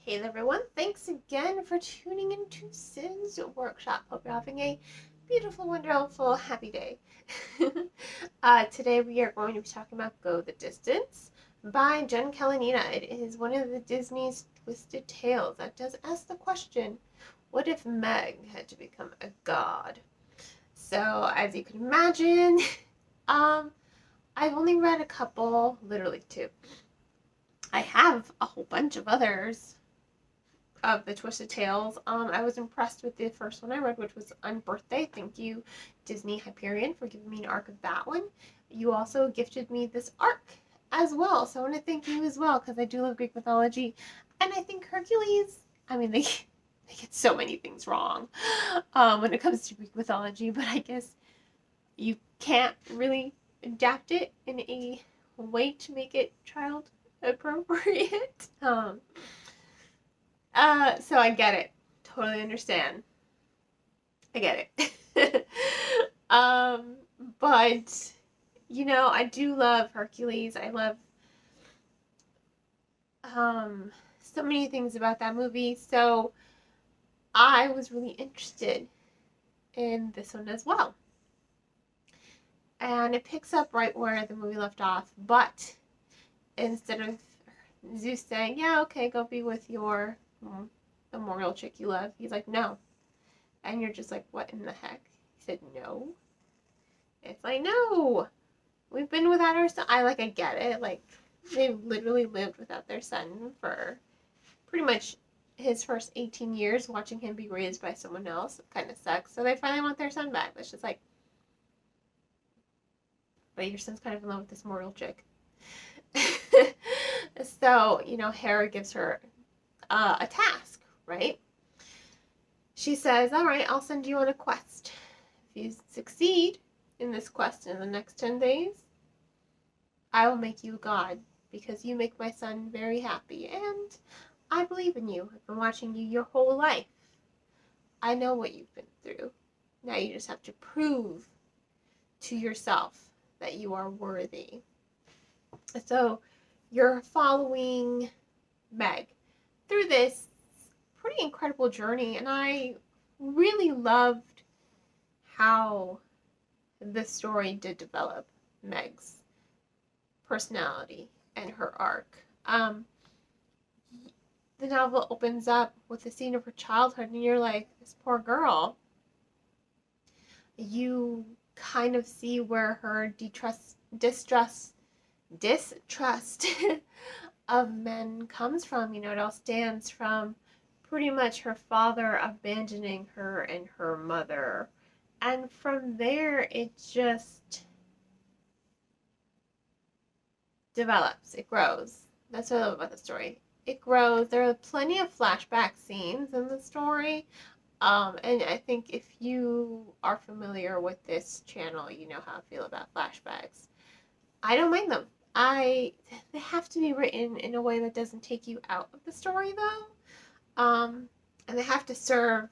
Hey there, everyone. Thanks again for tuning into Sin's Workshop. Hope you're having a beautiful, wonderful, happy day. Today we are going to be talking about Go the Distance by Jen Kalanina. It is one of the Disney's twisted tales that does ask the question, what if Meg had to become a god? So, as you can imagine, um, I've only read a couple, literally two. I have a whole bunch of others of the Twisted Tales. I was impressed with the first one I read, which was Unbirthday. Thank you, Disney Hyperion, for giving me an arc of that one. You also gifted me this arc as well, so I want to thank you as well, because I do love Greek mythology. And I think Hercules, they get so many things wrong when it comes to Greek mythology, but I guess you can't really adapt it in a way to make it child appropriate. So I get it. Totally understand. I get it. um, but I do love Hercules. I love so many things about that movie. So I was really interested in this one as well. And it picks up right where the movie left off, but instead of Zeus saying, "Yeah, okay, go be with your immortal chick you love," he's like, "No." And you're just like, what in the heck? He said, no. It's like, no. We've been without our son. I get it. They literally lived without their son for pretty much his first 18 years, watching him be raised by someone else. It kind of sucks. So they finally want their son back. It's just like, but your son's kind of in love with this mortal chick. So, Hera gives her a task, right? She says, all right, I'll send you on a quest. If you succeed in this quest in the next 10 days, I will make you a god because you make my son very happy, and I believe in you. I've been watching you your whole life. I know what you've been through. Now you just have to prove to yourself that you are worthy. So you're following Meg through this pretty incredible journey, and I really loved how the story did develop Meg's personality and her arc. The novel opens up with a scene of her childhood, and you're like, this poor girl. You kind of see where her distrust of men comes from. It all stems from pretty much her father abandoning her and her mother. And from there, it just develops. It grows. That's what I love about the story. It grows. There are plenty of flashback scenes in the story. And I think if you are familiar with this channel, you know how I feel about flashbacks. I don't mind them. They have to be written in a way that doesn't take you out of the story, though. And they have to serve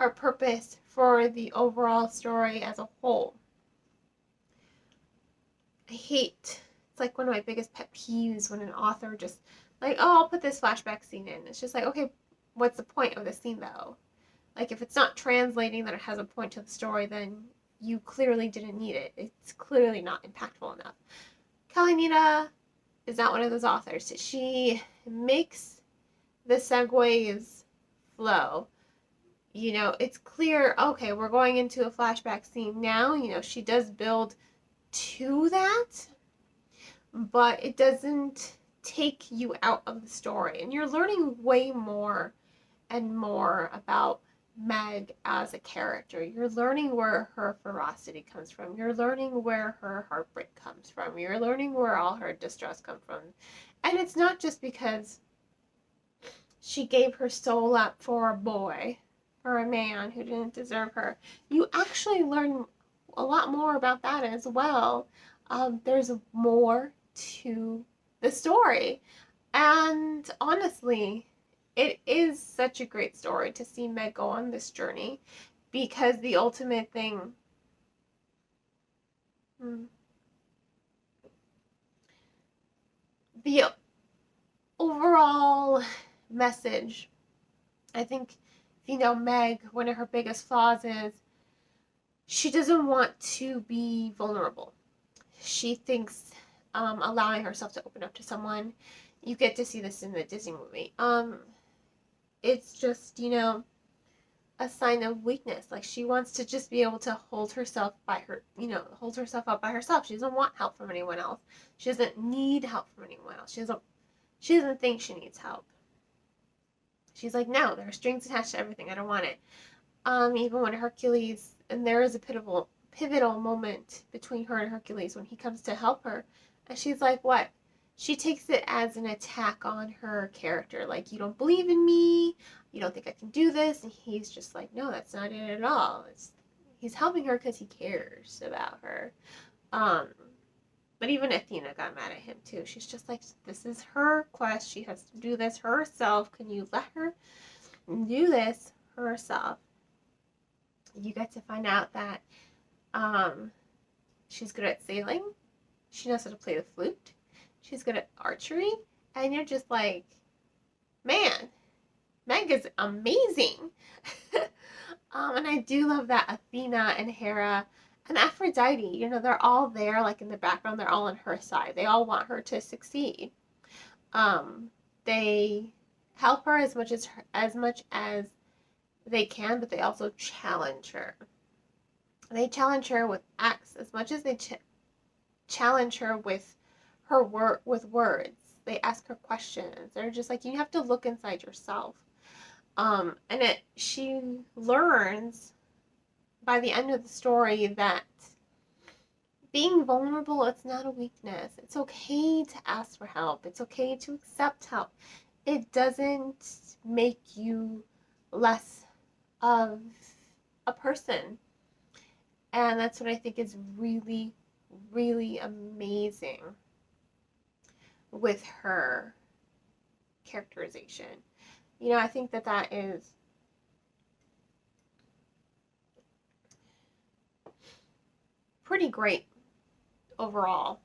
a purpose for the overall story as a whole. It's like one of my biggest pet peeves when an author just oh, I'll put this flashback scene in. It's just like, okay, what's the point of the scene, though? If it's not translating that it has a point to the story, then you clearly didn't need it. It's clearly not impactful enough. Kalanina is not one of those authors. She makes the segues flow. It's clear, okay, we're going into a flashback scene now. She does build to that, but it doesn't take you out of the story. And you're learning way more and more about Meg as a character. You're learning where her ferocity comes from. You're learning where her heartbreak comes from. You're learning where all her distress comes from. And it's not just because she gave her soul up for a boy or a man who didn't deserve her. You actually learn a lot more about that as well. There's more to the story. And honestly, it is such a great story to see Meg go on this journey, because the ultimate thing, the overall message. I think, if you know Meg, one of her biggest flaws is she doesn't want to be vulnerable. She thinks allowing herself to open up to someone, you get to see this in the Disney movie. It's just, a sign of weakness. Like, she wants to just be able to hold herself hold herself up by herself. She doesn't want help from anyone else. She doesn't need help from anyone else. She doesn't think she needs help. She's like, no, there are strings attached to everything. I don't want it. Even when Hercules, and there is a pivotal moment between her and Hercules when he comes to help her, and she's like, what? She takes it as an attack on her character. Like, you don't believe in me, you don't think I can do this, and he's just like, no, that's not it at all. He's helping her because he cares about her. But even Athena got mad at him too. She's just like, this is her quest. She has to do this herself. Can you let her do this herself? You get to find out that she's good at sailing. She knows how to play the flute. She's good at archery. And you're just like, man, Meg is amazing. And I do love that Athena and Hera and Aphrodite, they're all there, like, in the background. They're all on her side. They all want her to succeed. They help her as much as they can, but they also challenge her. They challenge her with acts as much as they challenge her with words. They ask her questions. They're just like, you have to look inside yourself. And she learns by the end of the story that being vulnerable, it's not a weakness. It's okay to ask for help. It's okay to accept help. It doesn't make you less of a person. And that's what I think is really, really amazing with her characterization. I think that is pretty great overall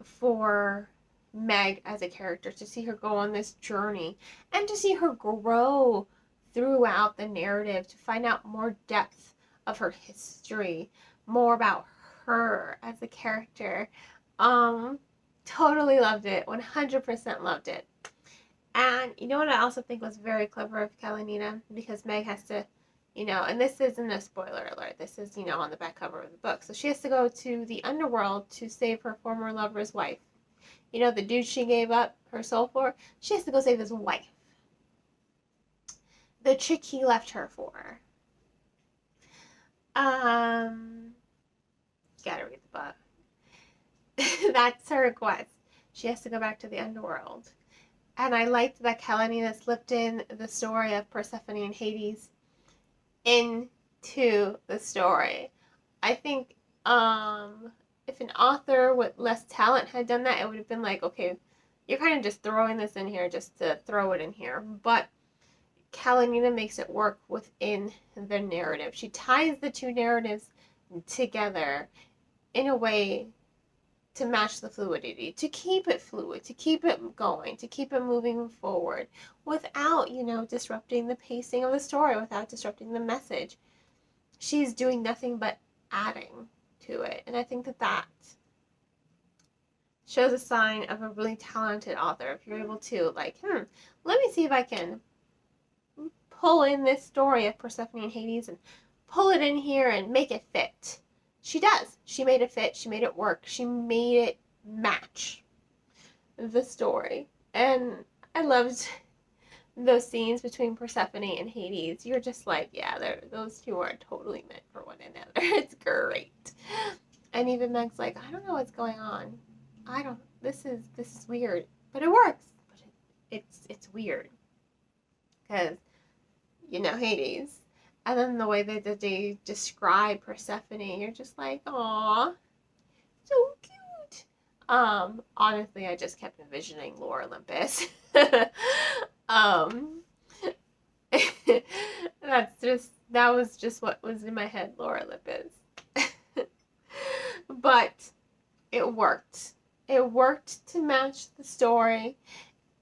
for Meg as a character, to see her go on this journey and to see her grow throughout the narrative, to find out more depth of her history, more about her as a character. Totally loved it. 100% loved it. And you know what I also think was very clever of Kalanina, because Meg has to, and this isn't a spoiler alert, this is, on the back cover of the book. So she has to go to the underworld to save her former lover's wife. The dude she gave up her soul for, she has to go save his wife. The chick he left her for. Gotta read the book. That's her request. She has to go back to the underworld. And I liked that Kalanina slipped in the story of Persephone and Hades into the story. I think if an author with less talent had done that, it would have been like, okay, you're kind of just throwing this in here just to throw it in here. But Kalanina makes it work within the narrative. She ties the two narratives together in a way to match the fluidity, to keep it fluid, to keep it going, to keep it moving forward without, disrupting the pacing of the story, without disrupting the message. She's doing nothing but adding to it. And I think that shows a sign of a really talented author. If you're able to, like, let me see if I can pull in this story of Persephone and Hades and pull it in here and make it fit. She does. She made it fit. She made it work. She made it match the story. And I loved those scenes between Persephone and Hades. You're just like, yeah, those two are totally meant for one another. It's great. And even Meg's like, I don't know what's going on. This is weird. But it works. But it's weird. Because, Hades. And then the way that they describe Persephone, you're just like, aw, so cute. Honestly, I just kept envisioning Lore Olympus. That was just what was in my head, Lore Olympus. But it worked. It worked to match the story.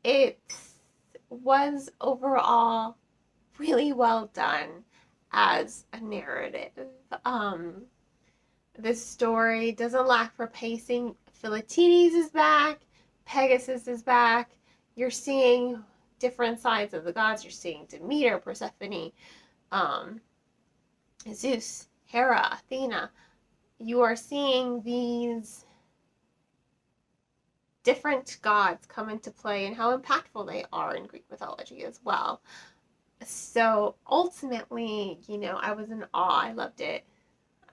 It's was overall really well done as a narrative. This story doesn't lack for pacing. Philoctetes is back, Pegasus is back. You're seeing different sides of the gods. You're seeing Demeter, Persephone, um, Zeus, Hera, Athena. You are seeing these different gods come into play and how impactful they are in Greek mythology as well. So ultimately, I was in awe. I loved it.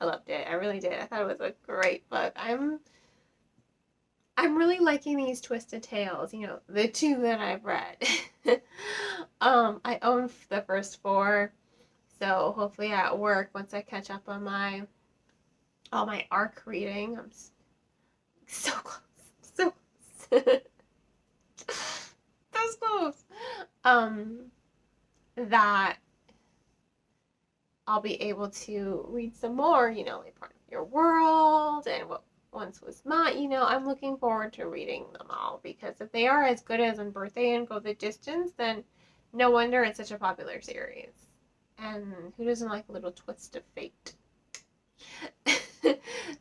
I really did. I thought it was a great book. I'm really liking these twisted tales, the two that I've read. I own the first four, so hopefully at work, once I catch up on all my ARC reading, I'm so close, so close. That's close. That I'll be able to read some more, like Part of Your World and What Once Was Mine. I'm looking forward to reading them all, because if they are as good as Unbirthday and Go the Distance, then no wonder it's such a popular series. And who doesn't like a little twist of fate?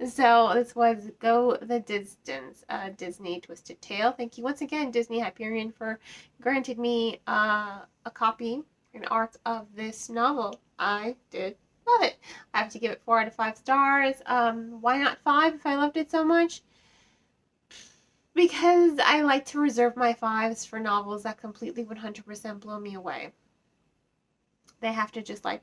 So this was Go the Distance, a Disney Twisted Tale. Thank you once again, Disney Hyperion, for granting me a copy, an art of this novel. I did love it. I have to give it 4 out of 5 stars. Why not 5 if I loved it so much? Because I like to reserve my 5s for novels that completely 100% blow me away. They have to just like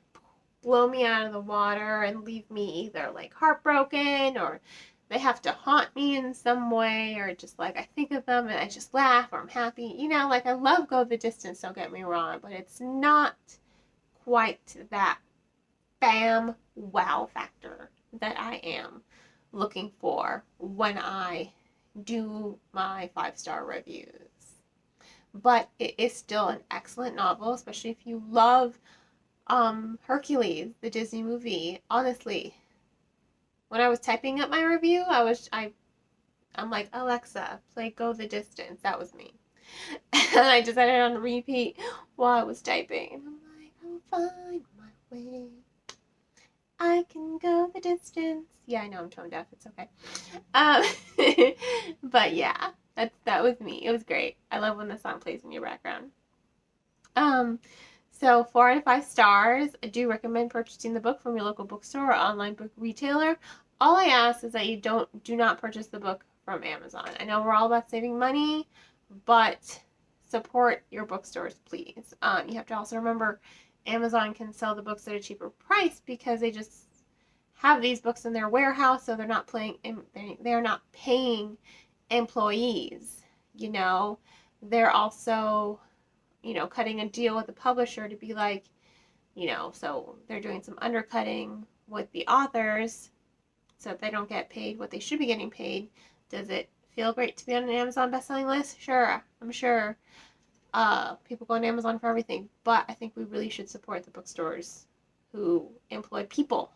blow me out of the water and leave me either like heartbroken, or they have to haunt me in some way, or just like I think of them and I just laugh, or I'm happy. Like I love Go the Distance, don't get me wrong, but it's not quite that bam wow factor that I am looking for when I do my 5-star reviews. But it is still an excellent novel, especially if you love Hercules, the Disney movie. Honestly, when I was typing up my review, I'm like, Alexa, play Go the Distance. That was me. And I just had it on repeat while I was typing. And I'm like, I'll find my way. I can go the distance. Yeah, I know I'm tone deaf. It's okay. But yeah, that was me. It was great. I love when the song plays in your background. So 4 out of 5 stars. I do recommend purchasing the book from your local bookstore or online book retailer. All I ask is that you do not purchase the book from Amazon. I know we're all about saving money, but support your bookstores, please. You have to also remember Amazon can sell the books at a cheaper price because they just have these books in their warehouse, so they're not paying employees. They're also cutting a deal with the publisher to be like, so they're doing some undercutting with the authors, so if they don't get paid what they should be getting paid. Does it feel great to be on an Amazon bestselling list? Sure, I'm sure. People go on Amazon for everything, but I think we really should support the bookstores who employ people.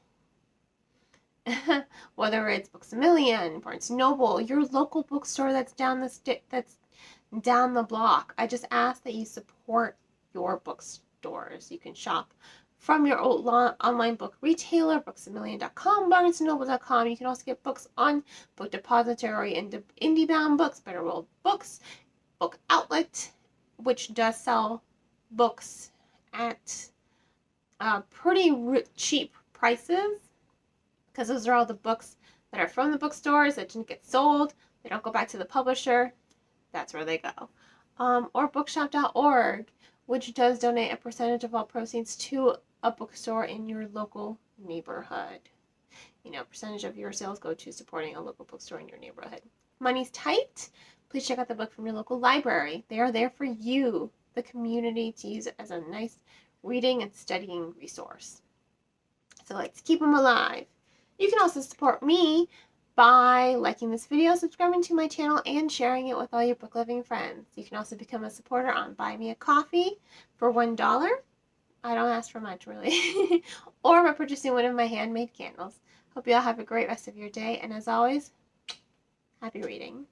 Whether it's Books A Million, Barnes & Noble, your local bookstore that's down the block. I just ask that you support your bookstores. You can shop from your online book retailer, booksamillion.com, barnesandnoble.com. You can also get books on Book Depository, IndieBound Books, Better World Books, Book Outlet, which does sell books at pretty cheap prices, because those are all the books that are from the bookstores that didn't get sold. They don't go back to the publisher. That's where they go. Or bookshop.org, which does donate a percentage of all proceeds to a bookstore in your local neighborhood. Percentage of your sales go to supporting a local bookstore in your neighborhood. Money's tight. Please check out the book from your local library. They are there for you, the community, to use it as a nice reading and studying resource. So let's keep them alive. You can also support me by liking this video, subscribing to my channel, and sharing it with all your book-loving friends. You can also become a supporter on Buy Me a Coffee for $1. I don't ask for much, really. Or by purchasing one of my handmade candles. Hope you all have a great rest of your day, and as always, happy reading.